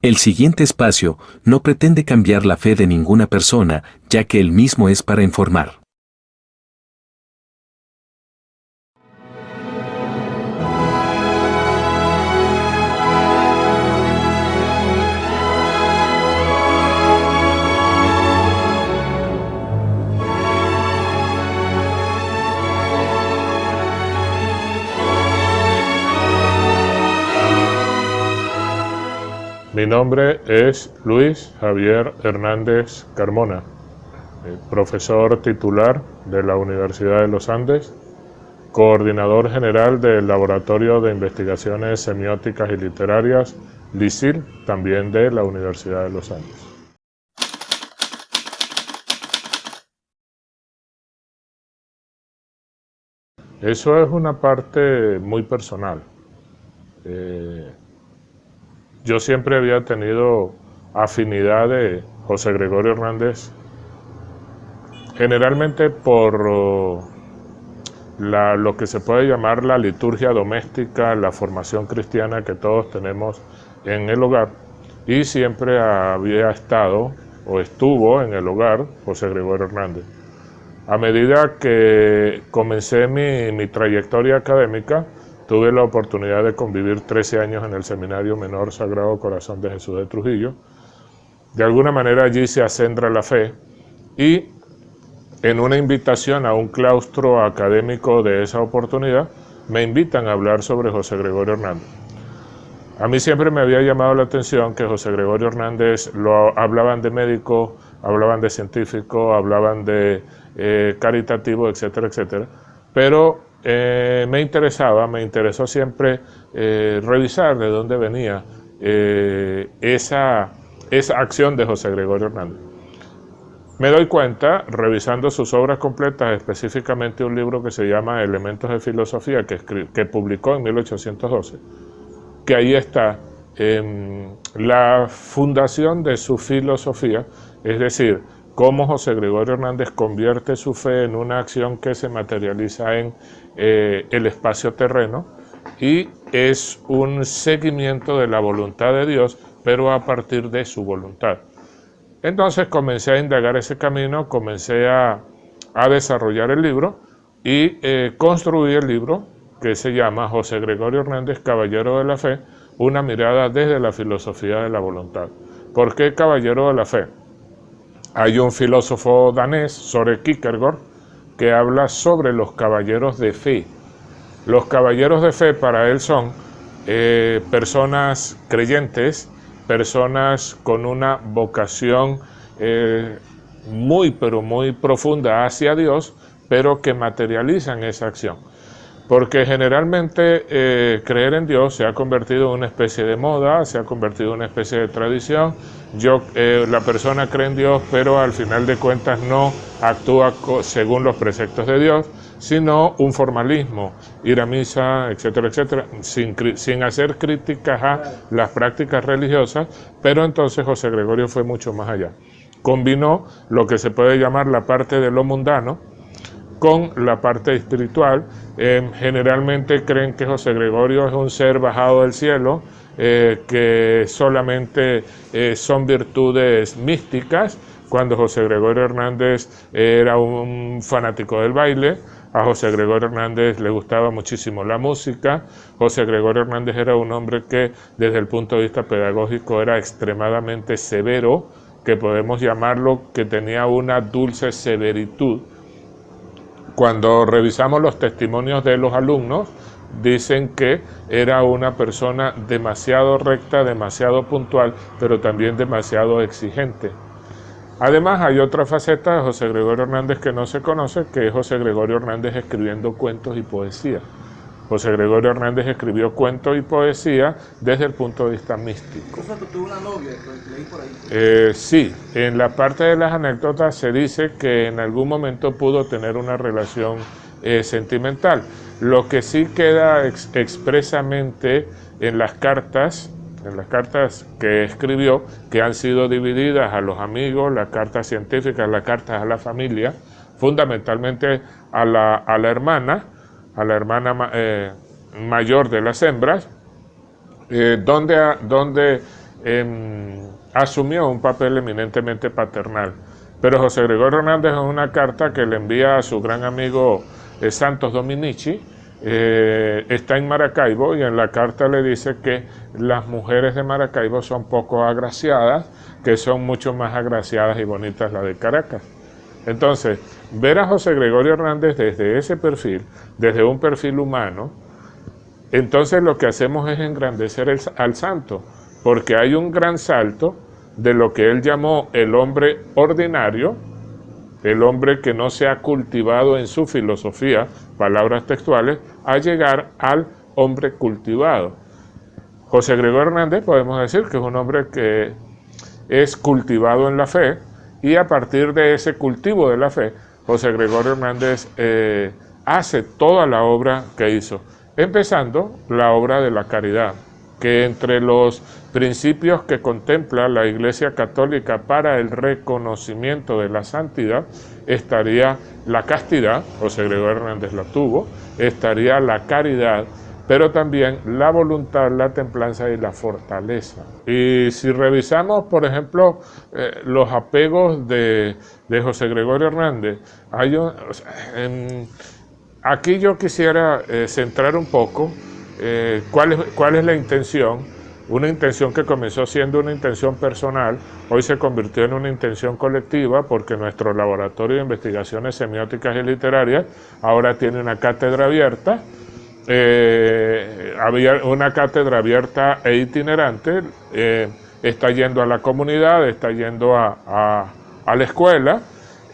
El siguiente espacio no pretende cambiar la fe de ninguna persona, ya que el mismo es para informar. Mi nombre es Luis Javier Hernández Carmona, profesor titular de la Universidad de los Andes, coordinador general del Laboratorio de Investigaciones Semióticas y Literarias, LISIL, también de la Universidad de los Andes. Eso es una parte muy personal. Yo siempre había tenido afinidad de José Gregorio Hernández, generalmente por lo que se puede llamar la liturgia doméstica, la formación cristiana que todos tenemos en el hogar, y siempre había estado o estuvo en el hogar José Gregorio Hernández. A medida que comencé mi trayectoria académica, tuve la oportunidad de convivir 13 años en el Seminario Menor Sagrado Corazón de Jesús de Trujillo. De alguna manera allí se acendra la fe, y en una invitación a un claustro académico de esa oportunidad, me invitan a hablar sobre José Gregorio Hernández. A mí siempre me había llamado la atención que José Gregorio Hernández hablaban de médico, hablaban de científico, hablaban de caritativo, etcétera, etcétera, pero me interesó siempre revisar de dónde venía esa acción de José Gregorio Hernández. Me doy cuenta, revisando sus obras completas, específicamente un libro que se llama Elementos de Filosofía, que publicó en 1812, que ahí está la fundación de su filosofía, es decir, cómo José Gregorio Hernández convierte su fe en una acción que se materializa en el espacio terreno, y es un seguimiento de la voluntad de Dios, pero a partir de su voluntad. Entonces comencé a indagar ese camino, comencé a desarrollar el libro y construí el libro que se llama José Gregorio Hernández, Caballero de la Fe, una mirada desde la filosofía de la voluntad. ¿Por qué Caballero de la Fe? Hay un filósofo danés, Søren Kierkegaard, que habla sobre los caballeros de fe. Los caballeros de fe para él son personas creyentes, personas con una vocación muy profunda hacia Dios, pero que materializan esa acción. Porque generalmente creer en Dios se ha convertido en una especie de moda, se ha convertido en una especie de tradición. La persona cree en Dios, pero al final de cuentas no actúa según los preceptos de Dios, sino un formalismo, ir a misa, etcétera, etcétera, sin hacer críticas a las prácticas religiosas. Pero entonces José Gregorio fue mucho más allá. Combinó lo que se puede llamar la parte de lo mundano con la parte espiritual. Generalmente creen que José Gregorio es un ser bajado del cielo, que solamente son virtudes místicas, cuando José Gregorio Hernández era un fanático del baile. A José Gregorio Hernández le gustaba muchísimo la música. José Gregorio Hernández era un hombre que desde el punto de vista pedagógico era extremadamente severo, que podemos llamarlo que tenía una dulce severitud. Cuando revisamos los testimonios de los alumnos, dicen que era una persona demasiado recta, demasiado puntual, pero también demasiado exigente. Además, hay otra faceta de José Gregorio Hernández que no se conoce, que es José Gregorio Hernández escribiendo cuentos y poesía. José Gregorio Hernández escribió cuentos y poesía desde el punto de vista místico. ¿Tuvo una novia? Leí por ahí. Sí, en la parte de las anécdotas se dice que en algún momento pudo tener una relación sentimental. Lo que sí queda expresamente en las cartas que escribió, que han sido divididas a los amigos, las cartas científicas, las cartas a la familia, fundamentalmente a la hermana mayor de las hembras, donde asumió un papel eminentemente paternal. Pero José Gregorio Hernández, en una carta que le envía a su gran amigo Santos Dominici, está en Maracaibo, y en la carta le dice que las mujeres de Maracaibo son poco agraciadas, que son mucho más agraciadas y bonitas las de Caracas. Entonces, ver a José Gregorio Hernández desde ese perfil, desde un perfil humano, entonces lo que hacemos es engrandecer al santo, porque hay un gran salto de lo que él llamó el hombre ordinario, el hombre que no se ha cultivado en su filosofía, palabras textuales, a llegar al hombre cultivado. José Gregorio Hernández podemos decir que es un hombre que es cultivado en la fe, y a partir de ese cultivo de la fe, José Gregorio Hernández hace toda la obra que hizo, empezando la obra de la caridad, que entre los principios que contempla la Iglesia Católica para el reconocimiento de la santidad estaría la castidad, José Gregorio Hernández la tuvo, estaría la caridad, pero también la voluntad, la templanza y la fortaleza. Y si revisamos, por ejemplo, los apegos de José Gregorio Hernández, aquí yo quisiera centrar un poco cuál es la intención. Una intención que comenzó siendo una intención personal, hoy se convirtió en una intención colectiva, porque nuestro laboratorio de investigaciones semióticas y literarias ahora tiene una cátedra abierta. Había una cátedra abierta e itinerante, está yendo a la comunidad, está yendo a la escuela.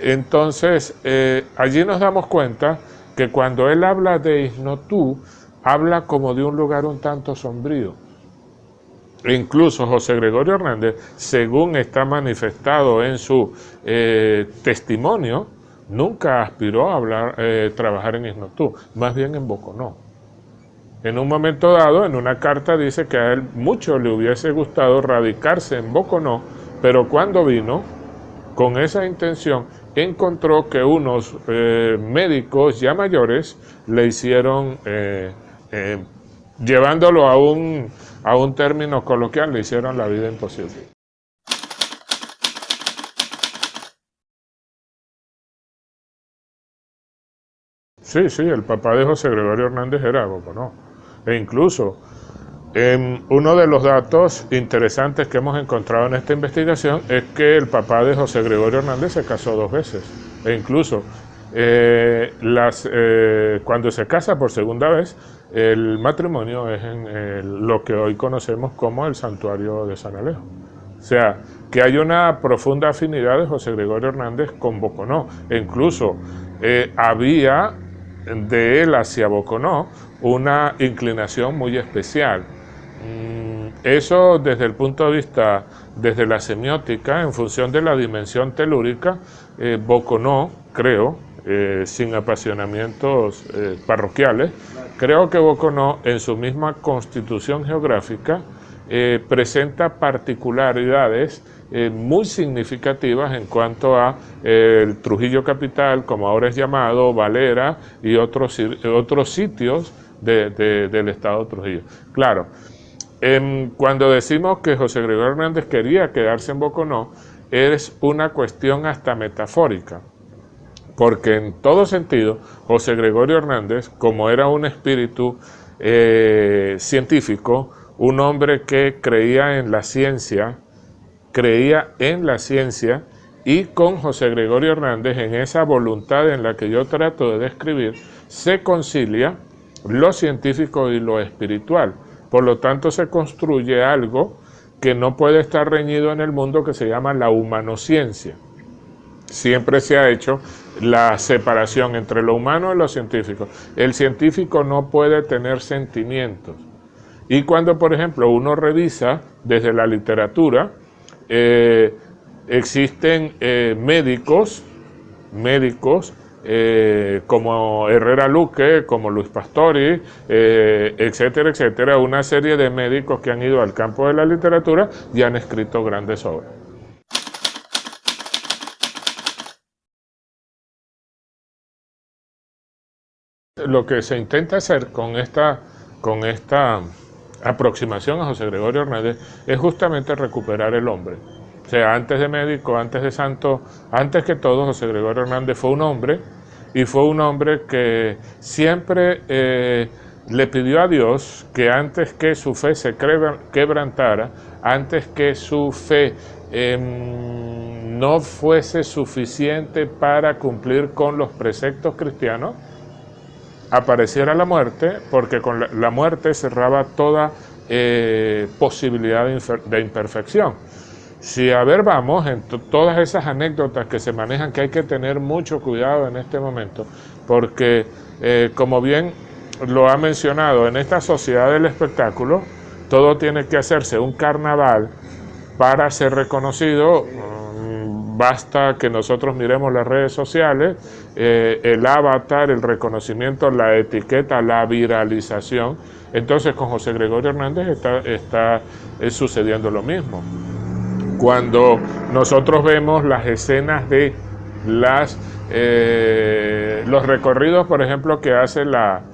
Entonces, allí nos damos cuenta que cuando él habla de Ignotú, habla como de un lugar un tanto sombrío. E incluso José Gregorio Hernández, según está manifestado en su testimonio, nunca aspiró a trabajar en Ignotú, más bien en Boconó. En un momento dado, en una carta dice que a él mucho le hubiese gustado radicarse en Boconó, pero cuando vino con esa intención, encontró que unos médicos ya mayores le hicieron, llevándolo a un término coloquial, le hicieron la vida imposible. Sí, el papá de José Gregorio Hernández era Boconó. E incluso, uno de los datos interesantes que hemos encontrado en esta investigación es que el papá de José Gregorio Hernández se casó 2 veces. E incluso, cuando se casa por segunda vez, el matrimonio es en lo que hoy conocemos como el Santuario de San Alejo. O sea, que hay una profunda afinidad de José Gregorio Hernández con Boconó. E incluso había de él hacia Boconó una inclinación muy especial. Eso desde el punto de vista, desde la semiótica, en función de la dimensión telúrica, Boconó, creo, sin apasionamientos parroquiales, creo que Boconó, en su misma constitución geográfica, presenta particularidades muy significativas en cuanto a el Trujillo capital, como ahora es llamado, Valera y otros sitios del estado de Trujillo. Claro, cuando decimos que José Gregorio Hernández quería quedarse en Boconó, es una cuestión hasta metafórica, porque en todo sentido, José Gregorio Hernández, como era un espíritu científico, un hombre que creía en la ciencia, y con José Gregorio Hernández, en esa voluntad en la que yo trato de describir, se concilia lo científico y lo espiritual. Por lo tanto, se construye algo que no puede estar reñido en el mundo, que se llama la humanociencia. Siempre se ha hecho la separación entre lo humano y lo científico. El científico no puede tener sentimientos. Y cuando, por ejemplo, uno revisa desde la literatura, existen médicos como Herrera Luque, como Luis Pastori, etcétera, etcétera, una serie de médicos que han ido al campo de la literatura y han escrito grandes obras. Lo que se intenta hacer con esta aproximación a José Gregorio Hernández es justamente recuperar el hombre. O sea, antes de médico, antes de santo, antes que todo, José Gregorio Hernández fue un hombre, y fue un hombre que siempre le pidió a Dios que antes que su fe se quebrantara, antes que su fe no fuese suficiente para cumplir con los preceptos cristianos, apareciera la muerte, porque con la muerte cerraba toda posibilidad de imperfección. Si a ver vamos, en todas esas anécdotas que se manejan, que hay que tener mucho cuidado en este momento, porque como bien lo ha mencionado, en esta sociedad del espectáculo, todo tiene que hacerse un carnaval para ser reconocido. Basta que nosotros miremos las redes sociales, el avatar, el reconocimiento, la etiqueta, la viralización. Entonces con José Gregorio Hernández está sucediendo lo mismo. Cuando nosotros vemos las escenas de los recorridos, por ejemplo, que hace la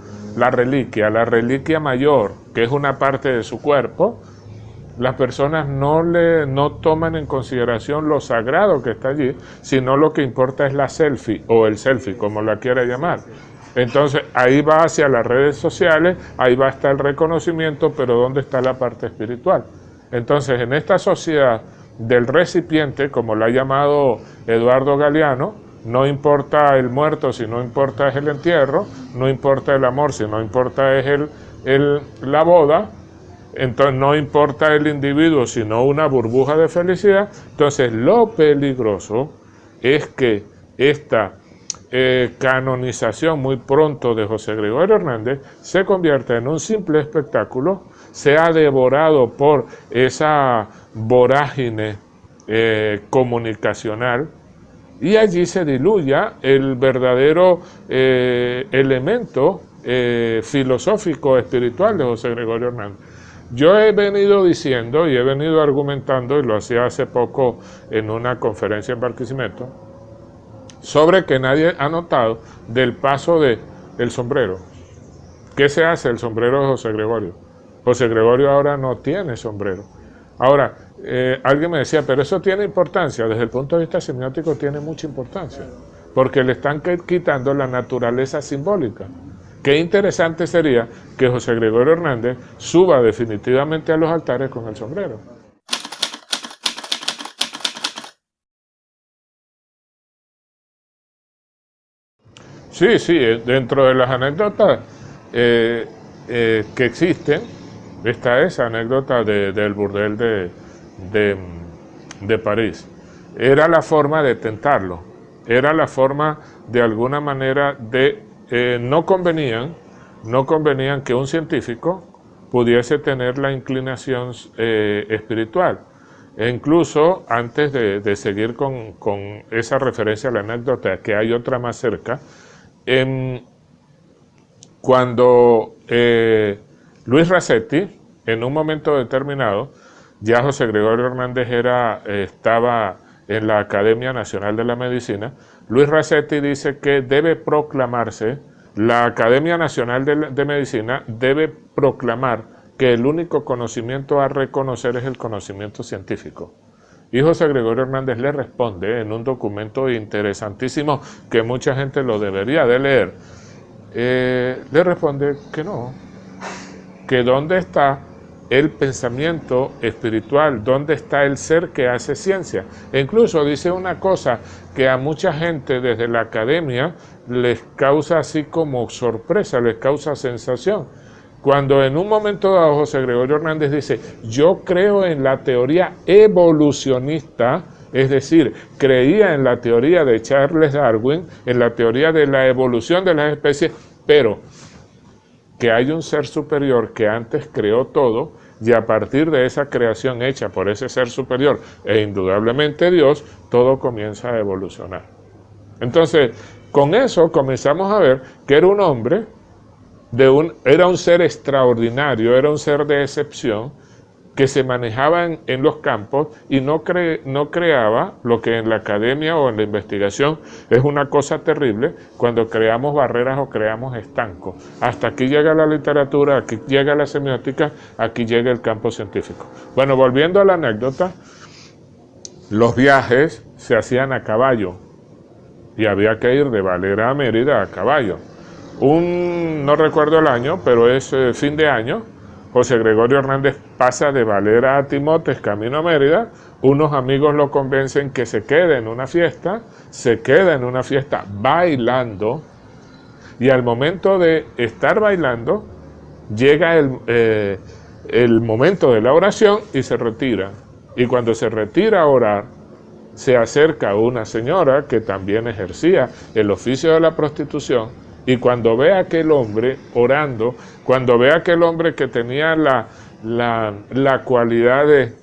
reliquia mayor, que es una parte de su cuerpo, las personas no toman en consideración lo sagrado que está allí, sino lo que importa es la selfie, o el selfie, como la quiera llamar. Entonces, ahí va hacia las redes sociales, ahí va a estar el reconocimiento, pero ¿dónde está la parte espiritual? Entonces, en esta sociedad del recipiente, como la ha llamado Eduardo Galeano, no importa el muerto si no importa es el entierro, no importa el amor si no importa es la boda, entonces no importa el individuo sino una burbuja de felicidad. Entonces lo peligroso es que esta canonización muy pronto de José Gregorio Hernández se convierta en un simple espectáculo, sea devorado por esa vorágine comunicacional, y allí se diluya el verdadero elemento filosófico espiritual de José Gregorio Hernández. Yo he venido diciendo y he venido argumentando, y lo hacía hace poco en una conferencia en Barquisimeto, sobre que nadie ha notado del paso del sombrero. ¿Qué se hace el sombrero de José Gregorio? José Gregorio ahora no tiene sombrero. Ahora, alguien me decía, pero eso tiene importancia. Desde el punto de vista semiótico tiene mucha importancia, porque le están quitando la naturaleza simbólica. Qué interesante sería que José Gregorio Hernández suba definitivamente a los altares con el sombrero. Sí, dentro de las anécdotas que existen, está esa anécdota del burdel de París. Era la forma de tentarlo, era la forma de alguna manera de... no convenían que un científico pudiese tener la inclinación espiritual. E incluso, antes de seguir con esa referencia a la anécdota, que hay otra más cerca, cuando Luis Rasetti, en un momento determinado, ya José Gregorio Hernández estaba en la Academia Nacional de la Medicina, Luis Rasetti dice que debe proclamarse, la Academia Nacional de Medicina debe proclamar que el único conocimiento a reconocer es el conocimiento científico. Y José Gregorio Hernández le responde en un documento interesantísimo que mucha gente lo debería de leer. Le responde que no, que dónde está el pensamiento espiritual, dónde está el ser que hace ciencia. E incluso dice una cosa que a mucha gente desde la academia les causa así como sorpresa, les causa sensación. Cuando en un momento dado José Gregorio Hernández dice, yo creo en la teoría evolucionista, es decir, creía en la teoría de Charles Darwin, en la teoría de la evolución de las especies, pero que hay un ser superior que antes creó todo, y a partir de esa creación hecha por ese ser superior, e indudablemente Dios, todo comienza a evolucionar. Entonces, con eso comenzamos a ver que era un hombre, era un ser extraordinario, era un ser de excepción, que se manejaban en los campos y no creaba lo que en la academia o en la investigación es una cosa terrible cuando creamos barreras o creamos estancos. Hasta aquí llega la literatura, aquí llega la semiótica, aquí llega el campo científico. Bueno, volviendo a la anécdota, los viajes se hacían a caballo y había que ir de Valera a Mérida a caballo. No recuerdo el año, pero es fin de año. José Gregorio Hernández pasa de Valera a Timotes, camino a Mérida. Unos amigos lo convencen que se quede en una fiesta, se queda en una fiesta bailando, y al momento de estar bailando, llega el momento de la oración y se retira. Y cuando se retira a orar, se acerca una señora que también ejercía el oficio de la prostitución, y cuando ve a aquel hombre orando, cuando ve a aquel hombre que tenía la cualidad de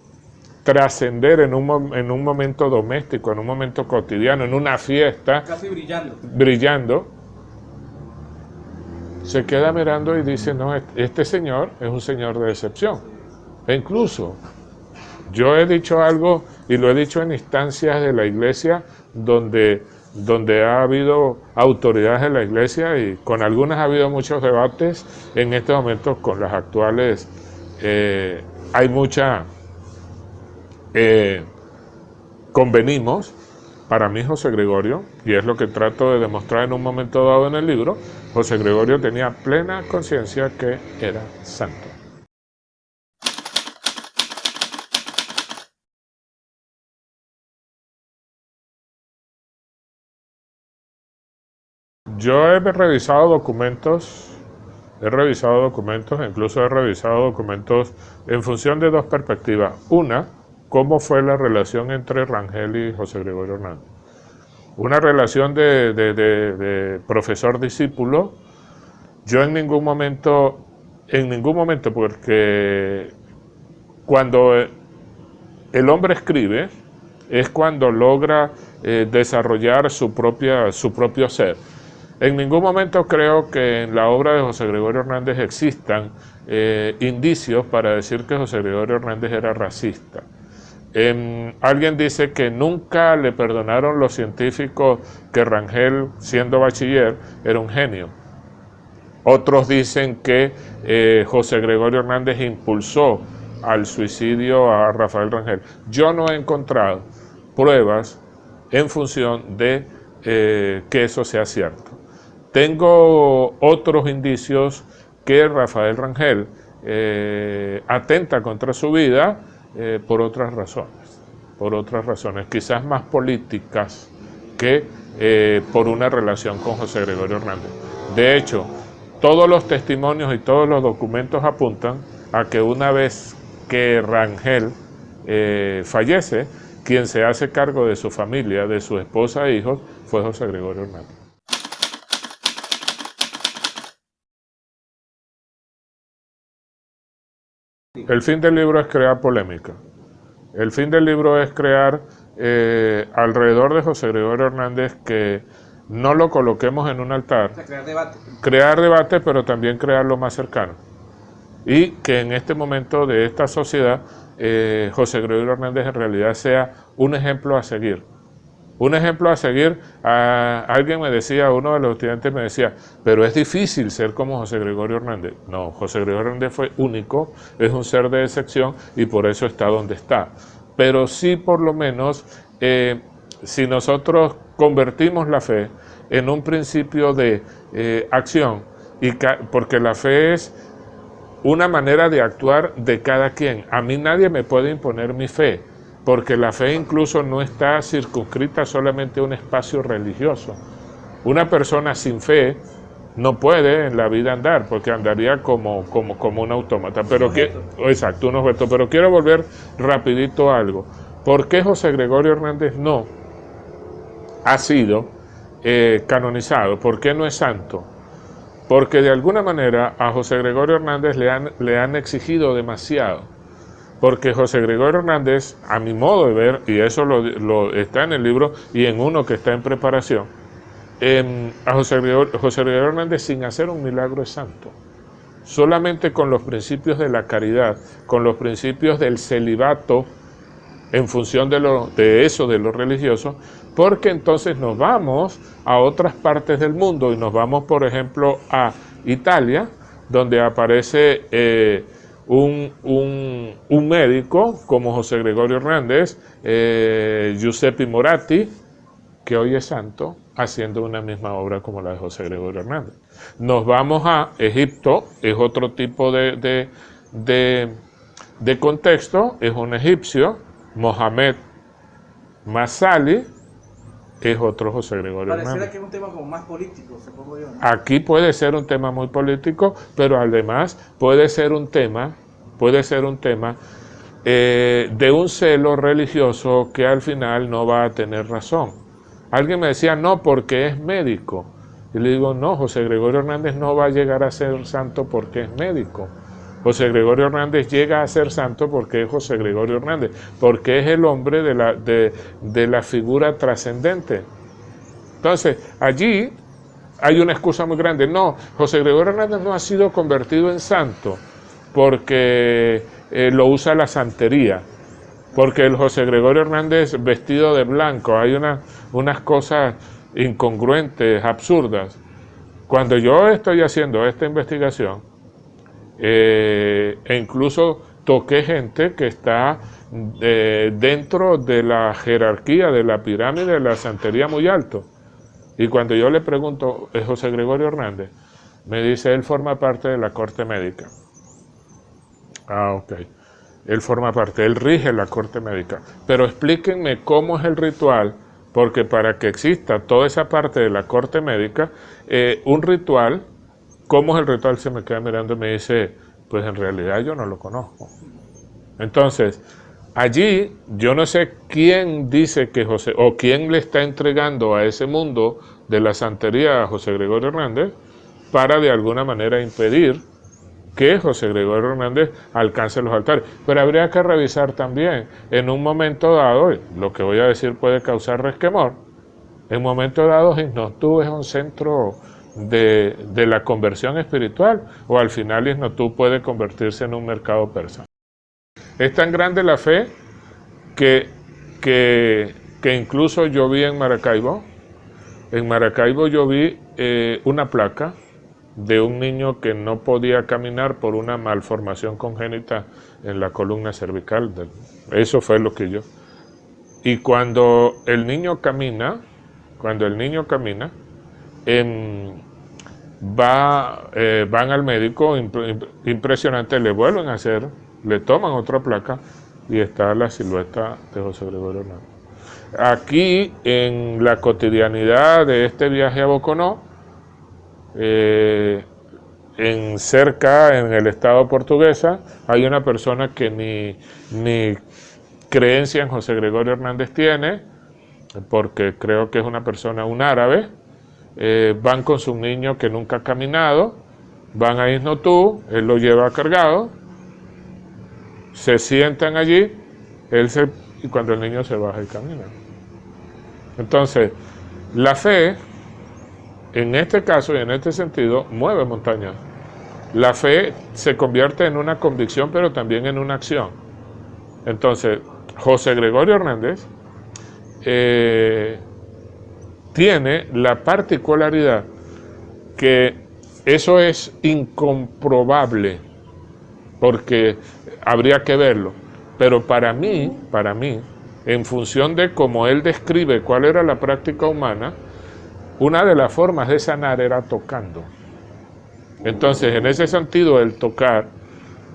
trascender en un momento doméstico, en un momento cotidiano, en una fiesta, casi brillando, se queda mirando y dice, no, este señor es un señor de excepción. E incluso, yo he dicho algo, y lo he dicho en instancias de la iglesia, donde ha habido autoridades de la iglesia, y con algunas ha habido muchos debates. En estos momentos, con las actuales, hay mucha... convenimos. Para mí, José Gregorio, y es lo que trato de demostrar en un momento dado en el libro, José Gregorio tenía plena conciencia que era santo. Yo he revisado documentos, incluso he revisado documentos en función de dos perspectivas. Una, cómo fue la relación entre Rangel y José Gregorio Hernández. Una relación de profesor-discípulo. Yo en ningún momento, porque cuando el hombre escribe, es cuando logra desarrollar su propio ser. En ningún momento creo que en la obra de José Gregorio Hernández existan indicios para decir que José Gregorio Hernández era racista. Alguien dice que nunca le perdonaron los científicos que Rangel, siendo bachiller, era un genio. Otros dicen que José Gregorio Hernández impulsó al suicidio a Rafael Rangel. Yo no he encontrado pruebas en función de que eso sea cierto. Tengo otros indicios que Rafael Rangel atenta contra su vida por otras razones, quizás más políticas que por una relación con José Gregorio Hernández. De hecho, todos los testimonios y todos los documentos apuntan a que una vez que Rangel fallece, quien se hace cargo de su familia, de su esposa e hijos, fue José Gregorio Hernández. El fin del libro es crear polémica. El fin del libro es crear alrededor de José Gregorio Hernández que no lo coloquemos en un altar. O sea, crear debate. Crear debate, pero también crearlo más cercano. Y que en este momento de esta sociedad, José Gregorio Hernández en realidad sea un ejemplo a seguir. Un ejemplo a seguir. Alguien me decía, uno de los estudiantes me decía, pero es difícil ser como José Gregorio Hernández. No, José Gregorio Hernández fue único, es un ser de excepción y por eso está donde está. Pero sí, por lo menos, si nosotros convertimos la fe en un principio de acción, porque la fe es una manera de actuar de cada quien. A mí nadie me puede imponer mi fe, porque la fe incluso no está circunscrita solamente a un espacio religioso. Una persona sin fe no puede en la vida andar, porque andaría como un autómata. Exacto, un objeto. Pero quiero volver rapidito a algo. ¿Por qué José Gregorio Hernández no ha sido canonizado? ¿Por qué no es santo? Porque de alguna manera a José Gregorio Hernández le han exigido demasiado. Porque José Gregorio Hernández, a mi modo de ver, y eso está en el libro y en uno que está en preparación, a José Gregorio Hernández sin hacer un milagro es santo. solamente con los principios de la caridad, con los principios del celibato, en función de lo religioso, porque entonces nos vamos a otras partes del mundo y nos vamos, por ejemplo, a Italia, donde aparece un médico como José Gregorio Hernández, Giuseppe Moratti, que hoy es santo, haciendo una misma obra como la de José Gregorio Hernández. Nos vamos a Egipto, es otro tipo de contexto, es un egipcio, Mohamed Masali, es otro José Gregorio Hernández. Pareciera que es un tema como más político, supongo yo, ¿no? Aquí puede ser un tema muy político, pero además puede ser un tema de un celo religioso que al final no va a tener razón. Alguien me decía, no, porque es médico. Y le digo, no, José Gregorio Hernández no va a llegar a ser santo porque es médico. José Gregorio Hernández llega a ser santo porque es José Gregorio Hernández, porque es el hombre de la figura trascendente. Entonces, allí hay una excusa muy grande. No, José Gregorio Hernández no ha sido convertido en santo porque lo usa la santería, porque el José Gregorio Hernández vestido de blanco, hay unas cosas incongruentes, absurdas. Cuando yo estoy haciendo esta investigación, e incluso toqué gente que está dentro de la jerarquía de la pirámide de la santería muy alto. Y cuando yo le pregunto, ¿es José Gregorio Hernández? Me dice, él forma parte de la corte médica. Ah, ok. Él forma parte, él rige la corte médica. Pero explíquenme cómo es el ritual, porque para que exista toda esa parte de la corte médica, un ritual, ¿cómo es el ritual? Se me queda mirando y me dice, pues en realidad yo no lo conozco. Entonces, allí yo no sé quién dice que José, o quién le está entregando a ese mundo de la santería a José Gregorio Hernández para de alguna manera impedir que José Gregorio Hernández alcance los altares. Pero habría que revisar también, en un momento dado, lo que voy a decir puede causar resquemor, en un momento dado Isnotú es un centro de la conversión espiritual, o al final Isnotú puede convertirse en un mercado persa. Es tan grande la fe que incluso yo vi en Maracaibo yo vi una placa de un niño que no podía caminar por una malformación congénita en la columna cervical. Eso fue lo que yo. Y cuando el niño camina, van al médico, impresionante, le toman otra placa y está la silueta de José Gregorio Hernández. Aquí, en la cotidianidad de este viaje a Boconó, en el estado Portuguesa, hay una persona que ni creencia en José Gregorio Hernández tiene, porque creo que es un árabe. Van con su niño que nunca ha caminado, van a Isnotú, él lo lleva cargado, se sientan allí, y cuando el niño se baja y camina. Entonces, la fe, en este caso y en este sentido, mueve montañas. La fe se convierte en una convicción, pero también en una acción. Entonces, José Gregorio Hernández tiene la particularidad que eso es incomprobable, porque habría que verlo. Pero para mí, en función de cómo él describe cuál era la práctica humana, una de las formas de sanar era tocando. Entonces, en ese sentido, el tocar,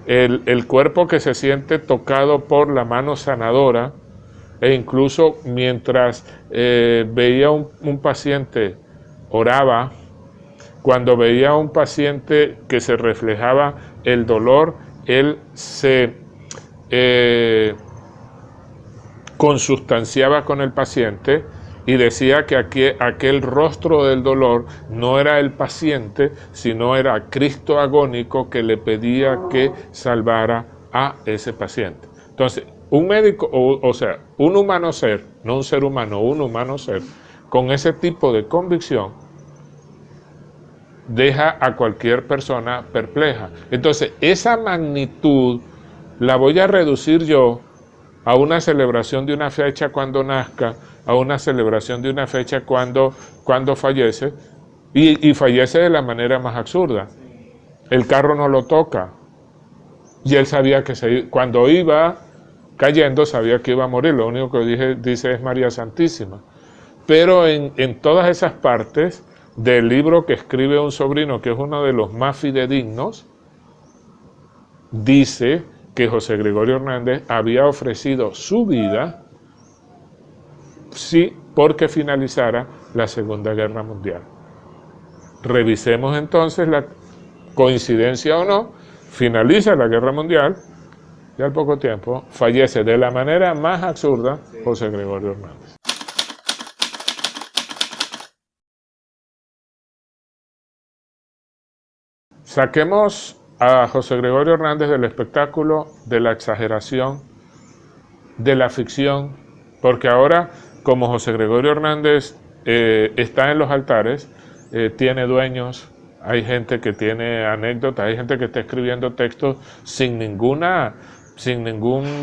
el cuerpo que se siente tocado por la mano sanadora, e incluso mientras veía un paciente, oraba. Cuando veía a un paciente que se reflejaba el dolor, él se consustanciaba con el paciente y decía que aquel rostro del dolor no era el paciente, sino era Cristo agónico que le pedía que salvara a ese paciente. Entonces, un médico, o sea, un humano ser, no un ser humano, un humano ser, con ese tipo de convicción, deja a cualquier persona perpleja. Entonces, esa magnitud la voy a reducir yo a una celebración de una fecha cuando nazca, a una celebración de una fecha cuando fallece, y fallece de la manera más absurda. El carro no lo toca, y él sabía que cuando iba cayendo sabía que iba a morir, lo único que dice es María Santísima. Pero en todas esas partes del libro que escribe un sobrino, que es uno de los más fidedignos, dice que José Gregorio Hernández había ofrecido su vida, sí, porque finalizara la Segunda Guerra Mundial. Revisemos entonces la coincidencia o no, finaliza la Guerra Mundial y al poco tiempo fallece de la manera más absurda José Gregorio Hernández. Saquemos a José Gregorio Hernández del espectáculo, de la exageración, de la ficción, porque ahora, como José Gregorio Hernández está en los altares, tiene dueños, hay gente que tiene anécdotas, hay gente que está escribiendo textos sin ningún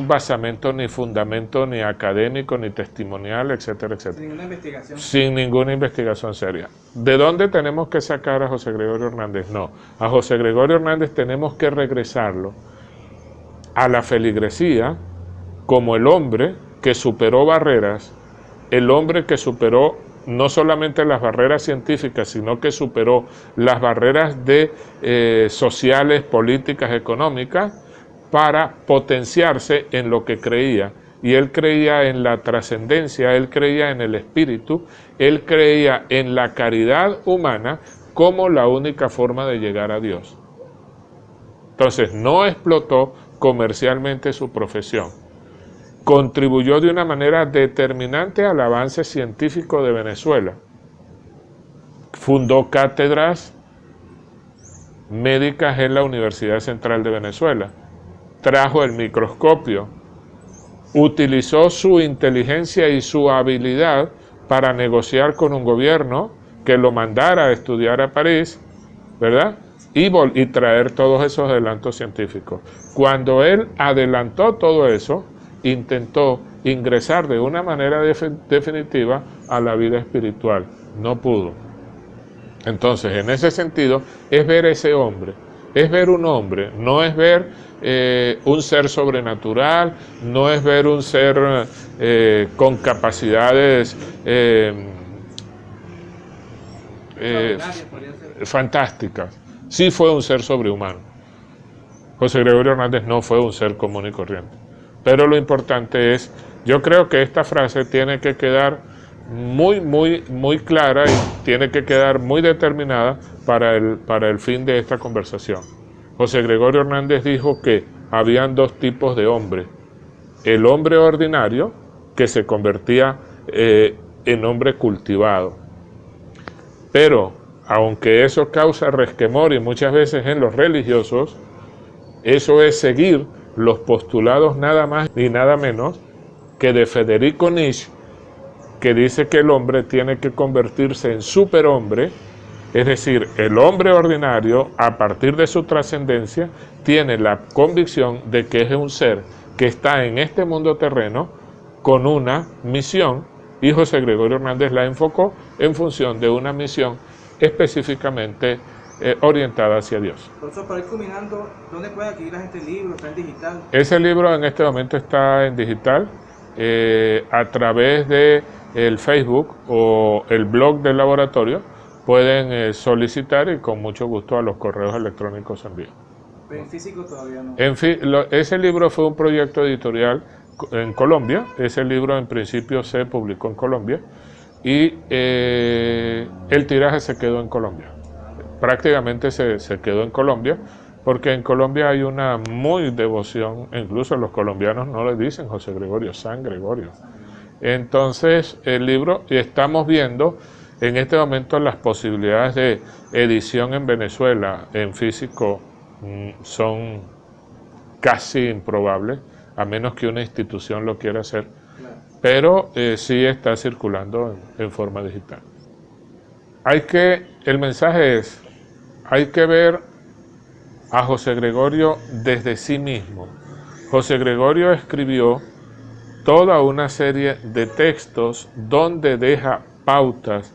basamento, ni fundamento, ni académico, ni testimonial, etcétera, etcétera. Sin ninguna investigación. Sin ninguna investigación seria. ¿De dónde tenemos que sacar a José Gregorio Hernández? No, a José Gregorio Hernández tenemos que regresarlo a la feligresía como el hombre que superó barreras, el hombre que superó no solamente las barreras científicas, sino que superó las barreras sociales, políticas, económicas, para potenciarse en lo que creía. Y él creía en la trascendencia, él creía en el espíritu, él creía en la caridad humana como la única forma de llegar a Dios. Entonces, no explotó comercialmente su profesión. Contribuyó de una manera determinante al avance científico de Venezuela. Fundó cátedras médicas en la Universidad Central de Venezuela. Trajo el microscopio. Utilizó su inteligencia y su habilidad para negociar con un gobierno que lo mandara a estudiar a París, ¿verdad? Y traer todos esos adelantos científicos. Cuando él adelantó todo eso, intentó ingresar de una manera definitiva a la vida espiritual. No pudo. Entonces, en ese sentido, es ver ese hombre, es ver un hombre, no es ver un ser sobrenatural, no es ver un ser con capacidades fantásticas. Sí fue un ser sobrehumano. José Gregorio Hernández no fue un ser común y corriente. Pero lo importante es, yo creo que esta frase tiene que quedar muy clara y tiene que quedar muy determinada para el fin de esta conversación. José Gregorio Hernández dijo que habían dos tipos de hombre. El hombre ordinario, que se convertía en hombre cultivado. Pero, aunque eso causa resquemor y muchas veces en los religiosos, eso es seguir los postulados nada más ni nada menos que de Federico Nietzsche, que dice que el hombre tiene que convertirse en superhombre, es decir, el hombre ordinario, a partir de su trascendencia, tiene la convicción de que es un ser que está en este mundo terreno con una misión, y José Gregorio Hernández la enfocó en función de una misión específicamente orientada hacia Dios. Profesor, para ir culminando, ¿dónde puede adquirir la gente el libro? ¿Está en digital? Ese libro en este momento está en digital a través de el Facebook o el blog del laboratorio. Pueden solicitar y con mucho gusto a los correos electrónicos envío. Pero en físico todavía no. Ese libro fue un proyecto editorial en Colombia. Ese libro en principio se publicó en Colombia y el tiraje se quedó en Colombia. Prácticamente se quedó en Colombia, porque en Colombia hay una muy devoción, incluso los colombianos no le dicen José Gregorio, San Gregorio. Entonces el libro, y estamos viendo en este momento las posibilidades de edición en Venezuela en físico son casi improbables, a menos que una institución lo quiera hacer, pero sí está circulando en forma digital. El mensaje es, hay que ver a José Gregorio desde sí mismo. José Gregorio escribió toda una serie de textos donde deja pautas,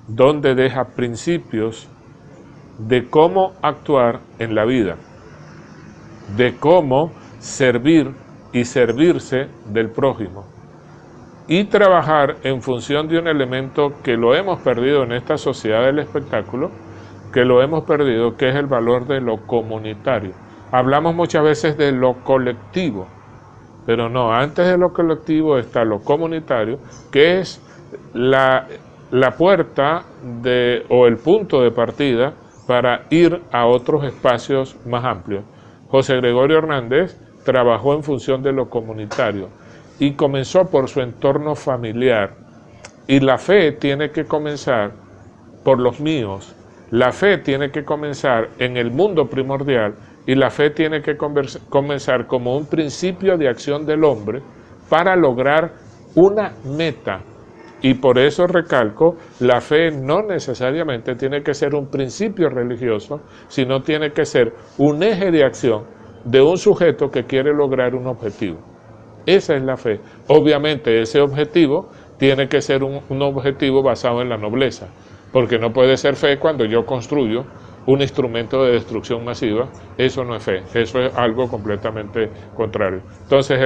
donde deja principios de cómo actuar en la vida, de cómo servir y servirse del prójimo y trabajar en función de un elemento que lo hemos perdido en esta sociedad del espectáculo, que lo hemos perdido, que es el valor de lo comunitario. Hablamos muchas veces de lo colectivo, pero no, antes de lo colectivo está lo comunitario, que es la puerta o el punto de partida para ir a otros espacios más amplios. José Gregorio Hernández trabajó en función de lo comunitario y comenzó por su entorno familiar. Y la fe tiene que comenzar por los míos. La fe tiene que comenzar en el mundo primordial y la fe tiene que comenzar como un principio de acción del hombre para lograr una meta. Y por eso recalco, la fe no necesariamente tiene que ser un principio religioso, sino tiene que ser un eje de acción de un sujeto que quiere lograr un objetivo. Esa es la fe. Obviamente ese objetivo tiene que ser un objetivo basado en la nobleza, porque no puede ser fe cuando yo construyo un instrumento de destrucción masiva. Eso no es fe, eso es algo completamente contrario. Entonces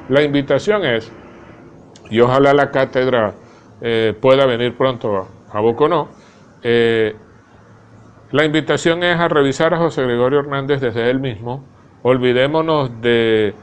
la invitación es, y ojalá la cátedra pueda venir pronto a Boconó, la invitación es a revisar a José Gregorio Hernández desde él mismo. Olvidémonos de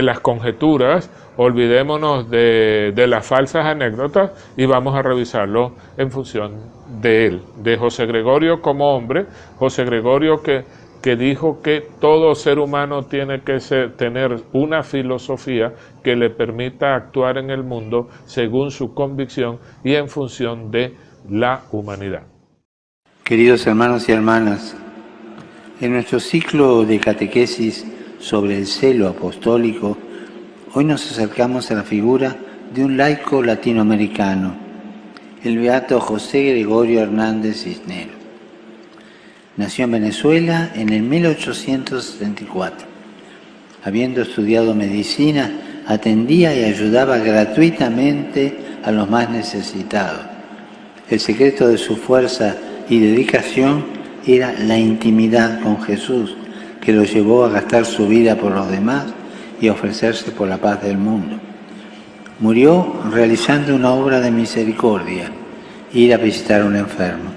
las conjeturas, olvidémonos de las falsas anécdotas y vamos a revisarlo en función de él, de José Gregorio como hombre, José Gregorio que dijo que todo ser humano tiene que tener una filosofía que le permita actuar en el mundo según su convicción y en función de la humanidad. Queridos hermanos y hermanas, en nuestro ciclo de catequesis sobre el celo apostólico, hoy nos acercamos a la figura de un laico latinoamericano, el beato José Gregorio Hernández Cisneros. Nació en Venezuela en el 1874. Habiendo estudiado medicina, atendía y ayudaba gratuitamente a los más necesitados. El secreto de su fuerza y dedicación era la intimidad con Jesús, que lo llevó a gastar su vida por los demás y a ofrecerse por la paz del mundo. Murió realizando una obra de misericordia, ir a visitar a un enfermo.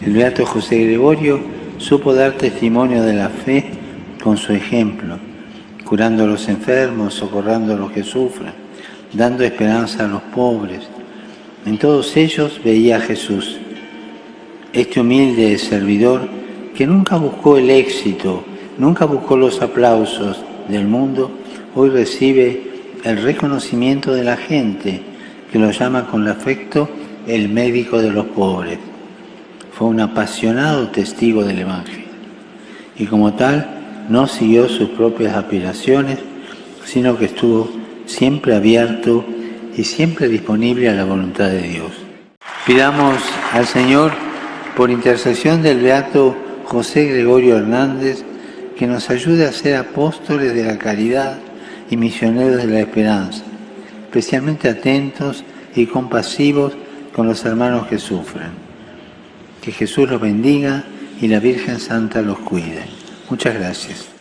El beato José Gregorio supo dar testimonio de la fe con su ejemplo, curando a los enfermos, socorrando a los que sufren, dando esperanza a los pobres. En todos ellos veía a Jesús. Este humilde servidor, que nunca buscó el éxito, nunca buscó los aplausos del mundo, hoy recibe el reconocimiento de la gente, que lo llama con afecto el médico de los pobres. Fue un apasionado testigo del Evangelio y como tal no siguió sus propias aspiraciones, sino que estuvo siempre abierto y siempre disponible a la voluntad de Dios. Pidamos al Señor, por intercesión del beato José Gregorio Hernández, que nos ayude a ser apóstoles de la caridad y misioneros de la esperanza, especialmente atentos y compasivos con los hermanos que sufren. Que Jesús los bendiga y la Virgen Santa los cuide. Muchas gracias.